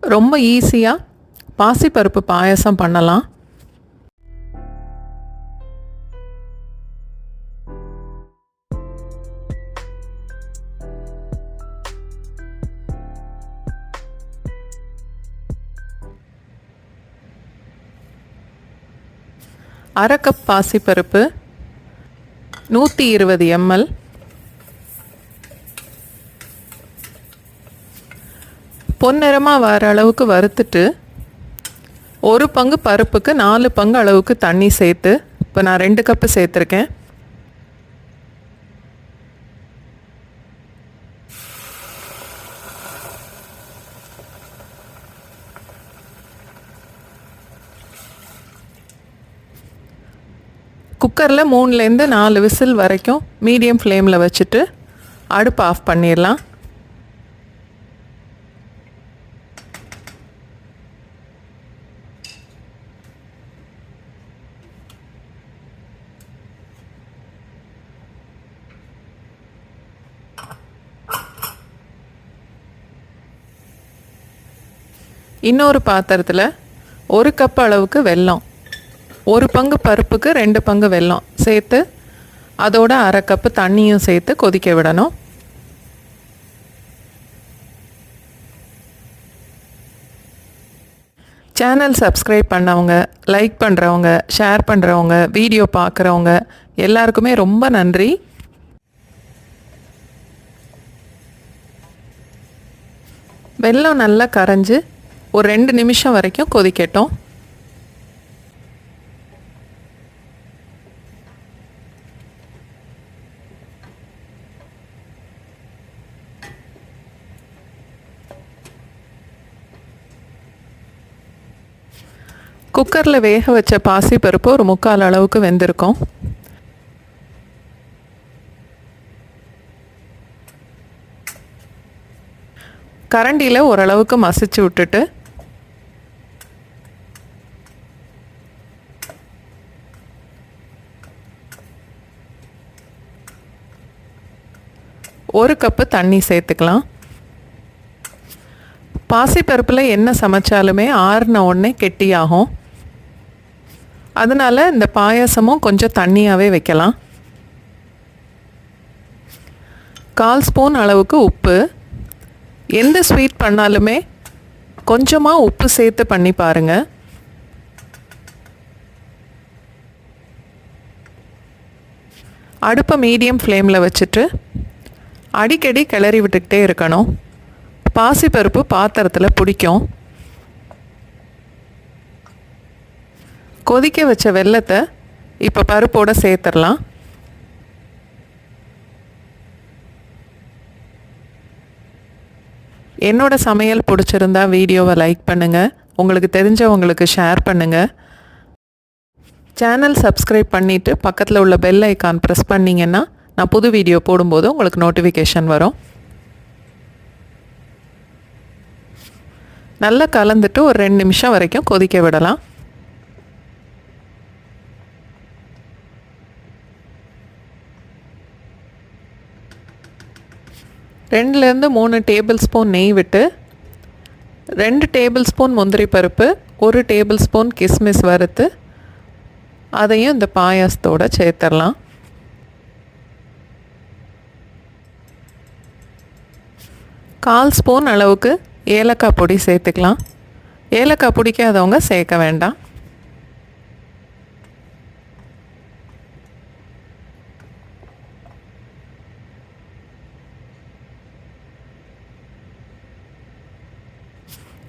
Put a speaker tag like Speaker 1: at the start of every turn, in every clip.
Speaker 1: ரொம்ப ஈஸியாக பாசிப்பருப்பு பாயசம் பண்ணலாம். அரை கப் பாசிப்பருப்பு, 120 ml, பொன்னிறமாக வர அளவுக்கு வறுத்துட்டு 1 பங்கு பருப்புக்கு 4 பங்கு அளவுக்கு தண்ணி சேர்த்து, இப்போ நான் 2 கப்பு சேர்த்துருக்கேன். குக்கரில் 3லேருந்து 4 விசில் வரைக்கும் மீடியம் ஃப்ளேமில் வச்சுட்டு அடுப்பு ஆஃப் பண்ணிடலாம். இன்னொரு பாத்திரத்தில் 1 கப் அளவுக்கு வெல்லம், 1 பங்கு பருப்புக்கு 2 பங்கு வெல்லம் சேர்த்து அதோட அரை கப்பு தண்ணியும் சேர்த்து கொதிக்க விடணும். சேனல் சப்ஸ்கிரைப் பண்ணவங்க, லைக் பண்ணுறவங்க, ஷேர் பண்ணுறவங்க, வீடியோ பார்க்குறவங்க எல்லாருக்குமே ரொம்ப நன்றி. வெல்லம் நல்லா கரைஞ்சி ஒரு 2 நிமிஷம் வரைக்கும் கொதிக்கட்டும். குக்கரில் வேக வச்ச பாசிப்பருப்பு ஒரு 3/4 அளவுக்கு வெந்திருக்கும். கரண்டியில் ஓரளவுக்கு மசிச்சு விட்டுட்டு ஒரு கப்பு தண்ணி சேர்த்துக்கலாம். பாசிப்பருப்பில் என்ன சமைச்சாலுமே ஆறுன உடனே கெட்டியாகும். அதனால் இந்த பாயாசமும் கொஞ்சம் தண்ணியாகவே வைக்கலாம். 1/4 ஸ்பூன் அளவுக்கு உப்பு. எந்த ஸ்வீட் பண்ணாலுமே கொஞ்சமாக உப்பு சேர்த்து பண்ணி பாருங்கள். அடுப்பை மீடியம் ஃப்ளேமில் வச்சுட்டு அடிக்கடி கிளறி விட்டுக்கிட்டே இருக்கணும். பாசிப்பருப்பு பாத்திரத்தில் பிடிக்கும். கொதிக்க வச்ச வெல்லத்தை இப்போ பருப்போடு சேர்த்துடலாம். என்னோட சமையல் பிடிச்சிருந்தா வீடியோவை லைக் பண்ணுங்கள், உங்களுக்கு தெரிஞ்சவங்களுக்கு ஷேர் பண்ணுங்கள். சேனல் சப்ஸ்கிரைப் பண்ணிவிட்டு பக்கத்தில் உள்ள பெல் ஐக்கான் ப்ரெஸ் பண்ணிங்கன்னா நான் புது வீடியோ போடும்போது உங்களுக்கு நோட்டிஃபிகேஷன் வரும். நல்லா கலந்துட்டு ஒரு 2 நிமிஷம் வரைக்கும் கொதிக்க விடலாம். ரெண்டுலேருந்து 3 டேபிள் ஸ்பூன் நெய் விட்டு 2 டேபிள் ஸ்பூன் முந்திரி பருப்பு, 1 டேபிள் ஸ்பூன் கிஸ்மிஸ் வறுத்து அதையும் இந்த பாயாசத்தோடு சேர்த்துடலாம். கால் ஸ்பூன் அளவுக்கு ஏலக்காய் பொடி சேர்த்துக்கலாம். ஏலக்காய் பிடிக்காதவங்க சேர்க்க வேண்டாம்.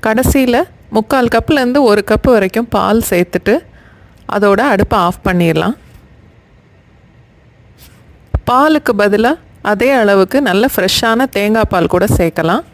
Speaker 1: கடைசியில் 3/4 கப்புலேருந்து 1 கப்பு வரைக்கும் பால் சேர்த்துட்டு அதோட அடுப்பை ஆஃப் பண்ணிடலாம். பாலுக்கு பதிலாக அதே அளவுக்கு நல்ல ஃப்ரெஷ்ஷான தேங்காய் பால் கூட சேர்க்கலாம்.